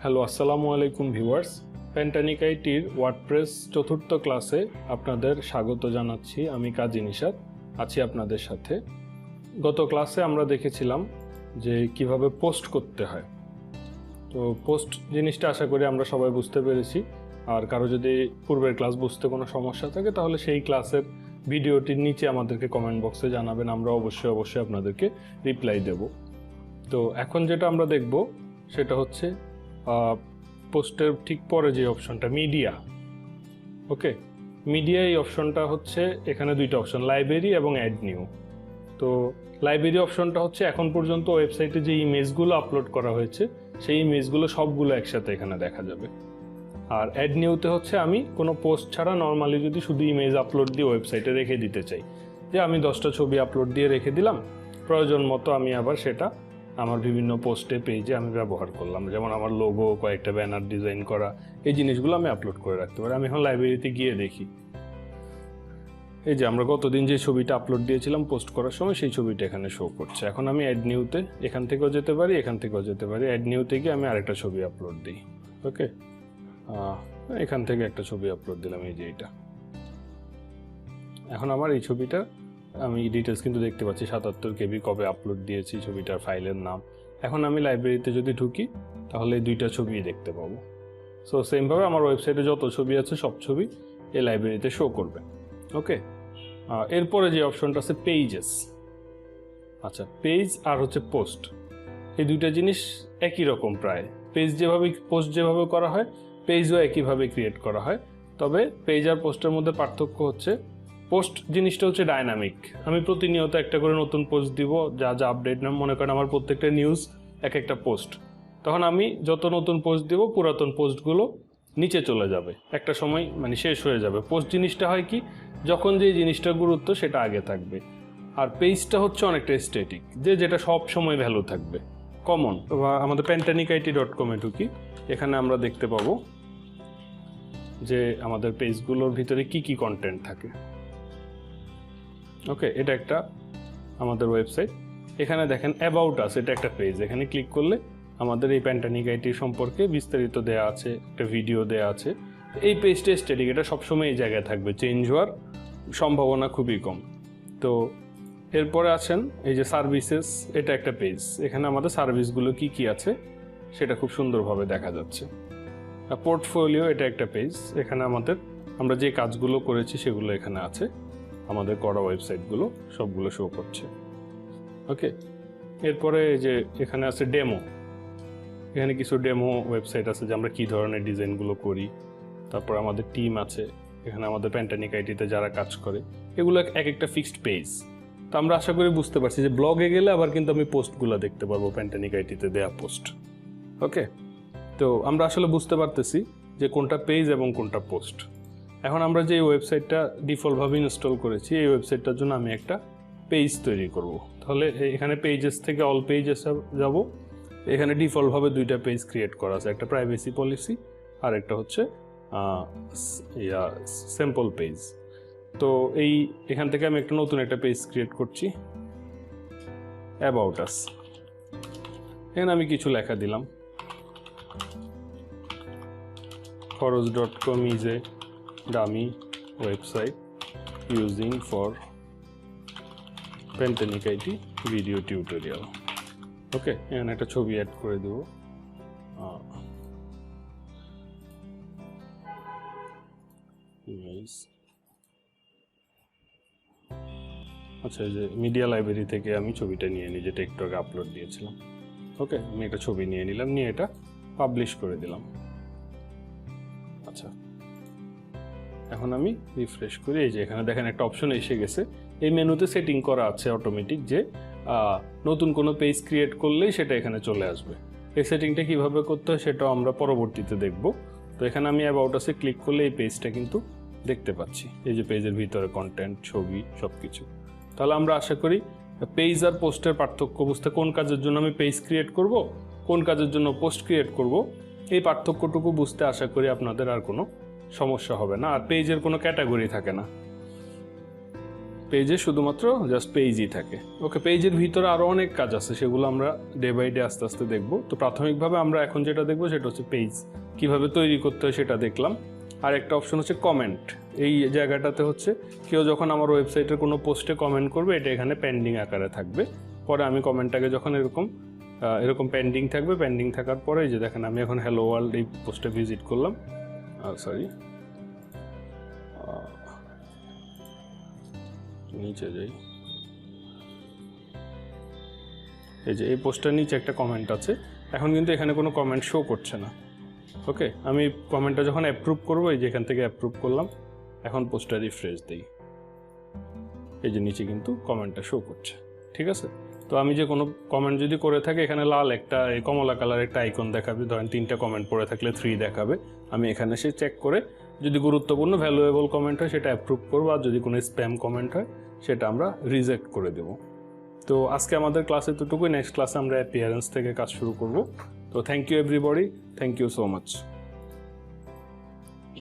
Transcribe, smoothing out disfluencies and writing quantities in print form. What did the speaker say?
Hello, আসসালামু আলাইকুম viewers. প্যান্টানিক আইটির WordPress চতুর্থ ক্লাসে আপনাদের স্বাগত জানাচ্ছি। আমি কাজী নিশাত আছি আপনাদের সাথে। গত ক্লাসে আমরা দেখেছিলাম যে কিভাবে পোস্ট করতে হয়। তো পোস্ট জিনিসটা আশা করি আমরা সবাই বুঝতে পেরেছি। আর কারো যদি পূর্বের ক্লাস বুঝতে কোনো সমস্যা থাকে তাহলে সেই ক্লাসের ভিডিওটির নিচে আমাদেরকে কমেন্ট বক্সে জানাবেন, আমরা অবশ্যই আপনাদেরকে রিপ্লাই দেব। তো এখন যেটা আমরা দেখব সেটা হচ্ছে পোস্টের ঠিক পরে যে অপশনটা মিডিয়া। ওকে, মিডিয়া এই অপশনটা হচ্ছে এখানে দুইটা অপশন, লাইব্রেরি এবং অ্যাড নিউ। তো লাইব্রেরি অপশনটা হচ্ছে এখন পর্যন্ত ওয়েবসাইটে যে ইমেজগুলো আপলোড করা হয়েছে সেই ইমেজগুলো সবগুলো একসাথে এখানে দেখা যাবে। আর অ্যাড নিউতে হচ্ছে আমি কোনো পোস্ট ছাড়া নর্মালি যদি শুধু ইমেজ আপলোড দিয়ে ওয়েবসাইটে রেখে দিতে চাই, যে আমি 10টা ছবি আপলোড দিয়ে রেখে দিলাম, প্রয়োজন মতো আমি আবার সেটা আমার বিভিন্ন পোস্টে পেজে আমি ব্যবহার করলাম। যেমন আমার লোগো, কয়েকটা ব্যানার ডিজাইন করা, এই জিনিসগুলো আমি আপলোড করে রাখতে পারি। আমি এখন লাইব্রেরিতে গিয়ে দেখি, এই যে আমরা গতদিন যে ছবিটা আপলোড দিয়েছিলাম পোস্ট করার সময় সেই ছবিটা এখানে শো করছে। এখন আমি অ্যাড নিউতে এখান থেকেও যেতে পারি, এখান থেকেও যেতে পারি। অ্যাড নিউতে গিয়ে আমি আরেকটা ছবি আপলোড দিই। ওকে, এখান থেকে একটা ছবি আপলোড দিলাম, এই যে এইটা। এখন আমার এই ছবিটা আমি ডিটেলস কিন্তু দেখতে পাচ্ছি, 77 KB কবে আপলোড দিয়েছি, ছবিটার ফাইলের নাম। এখন আমি লাইব্রেরিতে যদি ঢুকি তাহলে এই দুইটা ছবিই দেখতে পাবো। সো সেমভাবে আমার ওয়েবসাইটে যত ছবি আছে সব ছবি এই লাইব্রেরিতে শো করবে। ওকে, এরপরে যে অপশনটা আছে পেজেস। আচ্ছা, পেজ আর হচ্ছে পোস্ট, এই দুইটা জিনিস একই রকম প্রায়। পেজ যেভাবে পোস্ট যেভাবে করা হয় পেজও একইভাবে ক্রিয়েট করা হয়, তবে পেজ আর পোস্টের মধ্যে পার্থক্য হচ্ছে পোস্ট জিনিসটা হচ্ছে ডাইনামিক। আমি প্রতিনিয়ত একটা করে নতুন পোস্ট দিব, যা যা আপডেট না, মনে করেন আমার প্রত্যেকটা নিউজ এক একটা পোস্ট, তখন আমি যত নতুন পোস্ট দিব পুরাতন পোস্টগুলো নিচে চলে যাবে, একটা সময় মানে শেষ হয়ে যাবে। পোস্ট জিনিসটা হয় কি, যখন যে জিনিসটা গুরুত্ব সেটা আগে থাকবে। আর পেজটা হচ্ছে অনেকটা স্ট্যাটিক, যেটা সব সময় ভ্যালু থাকবে, কমন। আমাদের pantanic.it.com এ ঢুকি, এখানে আমরা দেখতে পাবো যে আমাদের পেজগুলোর ভিতরে কি কি কন্টেন্ট থাকে। ওকে, এটা একটা আমাদের ওয়েবসাইট। এখানে দেখেন অ্যাবাউট আস, এটা একটা পেজ। এখানে ক্লিক করলে আমাদের এই প্যান্টানিক আইটি সম্পর্কে বিস্তারিত দেয়া আছে, একটা ভিডিও দেয়া আছে। এই পেজটা স্ট্যাটিক, এটা সবসময় এই জায়গায় থাকবে, চেঞ্জ হওয়ার সম্ভাবনা খুবই কম। তো এরপরে আছেন এই যে সার্ভিসেস, এটা একটা পেজ। এখানে আমাদের সার্ভিসগুলো কি কি আছে সেটা খুব সুন্দরভাবে দেখা যাচ্ছে। পোর্টফোলিও, এটা একটা পেজ। এখানে আমরা যে কাজগুলো করেছি সেগুলো এখানে আছে, আমাদের করা ওয়েবসাইটগুলো সবগুলো শো করছে। ওকে, এরপরে যে এখানে আছে ডেমো। এখানে কিছু ডেমো ওয়েবসাইট আছে যে আমরা কী ধরনের ডিজাইনগুলো করি। তারপর আমাদের টিম আছে, এখানে আমাদের প্যান্টানিক আইটিতে যারা কাজ করে, এগুলো এক একটা ফিক্সড পেজ। তো আমরা আশা করি বুঝতে পারছি যে ব্লগে গেলে আবার কিন্তু আমি পোস্টগুলো দেখতে পারবো, প্যান্টানিক আইটিতে দেয়া পোস্ট। ওকে, তো আমরা আসলে বুঝতে পারতেছি যে কোনটা পেজ এবং কোনটা পোস্ট। এখন আমরা যে ওয়েবসাইটটা ডিফল্টভাবে ইনস্টল করেছি, এই ওয়েবসাইটটার জন্য আমি একটা পেজ তৈরি করব। তাহলে এখানে পেজেস থেকে অল পেজেস যাব। এখানে ডিফল্টভাবে দুইটা পেজ ক্রিয়েট করা আছে, একটা প্রাইভেসি পলিসি আর একটা হচ্ছে সিম্পল পেজ। তো এখান থেকে আমি নতুন একটা পেজ ক্রিয়েট করছি, অ্যাবাউট আস। এখানে আমি কিছু লেখা দিলাম, খরচ.com is a dummy website using for Pantanic IT video tutorial. ওকে, এখানে একটা ছবি অ্যাড করে দেব। আচ্ছা, এই যে মিডিয়া লাইব্রেরি থেকে আমি ছবিটা নিয়ে নিই, যেটা একটু আগে আপলোড দিয়েছিলাম। ওকে, আমি একটা ছবি নিয়ে নিলাম, নিয়ে এটা পাবলিশ করে দিলাম। আচ্ছা, এখন আমি রিফ্রেশ করি। এই যে এখানে দেখেন একটা অপশন এসে গেছে। এই মেনুতে সেটিং করা আছে অটোমেটিক, যে নতুন কোনো পেজ ক্রিয়েট করলেই সেটা এখানে চলে আসবে। এই সেটিংটা কীভাবে করতে হয় সেটাও আমরা পরবর্তীতে দেখব। তো এখানে আমি অ্যাবাউট আসে ক্লিক করলে এই পেজটা কিন্তু দেখতে পাচ্ছি, এই যে পেজের ভিতরে কন্টেন্ট, ছবি, সব কিছু। তাহলে আমরা আশা করি পেজ আর পোস্টের পার্থক্য বুঝতে, কোন কাজের জন্য আমি পেজ ক্রিয়েট করব, কোন কাজের জন্য পোস্ট ক্রিয়েট করব, এই পার্থক্যটুকু বুঝতে আশা করি আপনাদের আর কোনো সমস্যা হবে না। আর পেজের কোনো ক্যাটাগরি থাকে না। পেজে শুধুমাত্র জাস্ট পেজই থাকে। ওকে, পেজের ভিতরে আরও অনেক কাজ আছে, সেগুলো আমরা ডে বাই ডে আস্তে আস্তে দেখব। তো প্রাথমিকভাবে আমরা এখন যেটা দেখবো সেটা হচ্ছে পেজ কীভাবে তৈরি করতে হয় সেটা দেখলাম। আর একটা অপশন হচ্ছে কমেন্ট। এই জায়গাটাতে হচ্ছে কেউ যখন আমার ওয়েবসাইটের কোনো পোস্টে কমেন্ট করবে, এটা এখানে পেন্ডিং আকারে থাকবে। পরে আমি কমেন্টটাকে যখন এরকম পেন্ডিং থাকবে, পেন্ডিং থাকার পরে যে দেখেন আমি এখন হ্যালো ওয়ার্ল্ড এই পোস্টে ভিজিট করলাম, নিচে যাই, এই যে এই পোস্টের নিচে একটা কমেন্ট আছে। এখন কিন্তু এখানে কোনো কমেন্ট শো করছে না। ওকে, আমি কমেন্টটা যখন অ্যাপ্রুভ করবো, এই যে এখান থেকে অ্যাপ্রুভ করলাম, এখন পোস্টটা রিফ্রেশ দিই, এই যে নিচে কিন্তু কমেন্টটা শো করছে। ঠিক আছে, তো আমি যে কোনো কমেন্ট যদি করে থাকি, এখানে লাল একটা কমলা কালার একটা আইকন দেখাবে, ধরেন 3টা কমেন্ট পড়ে থাকলে 3 দেখাবে। আমি এখানে সে চেক করে যদি গুরুত্বপূর্ণ ভ্যালুয়েবল কমেন্ট হয় সেটা অ্যাপ্রুভ করবো, আর যদি কোনো স্প্যাম কমেন্ট হয় সেটা আমরা রিজেক্ট করে দেব। তো আজকে আমাদের ক্লাস এতটুকুই। নেক্সট ক্লাসে আমরা অ্যাপিয়ারেন্স থেকে কাজ শুরু করব। তো thank you everybody, thank you so much.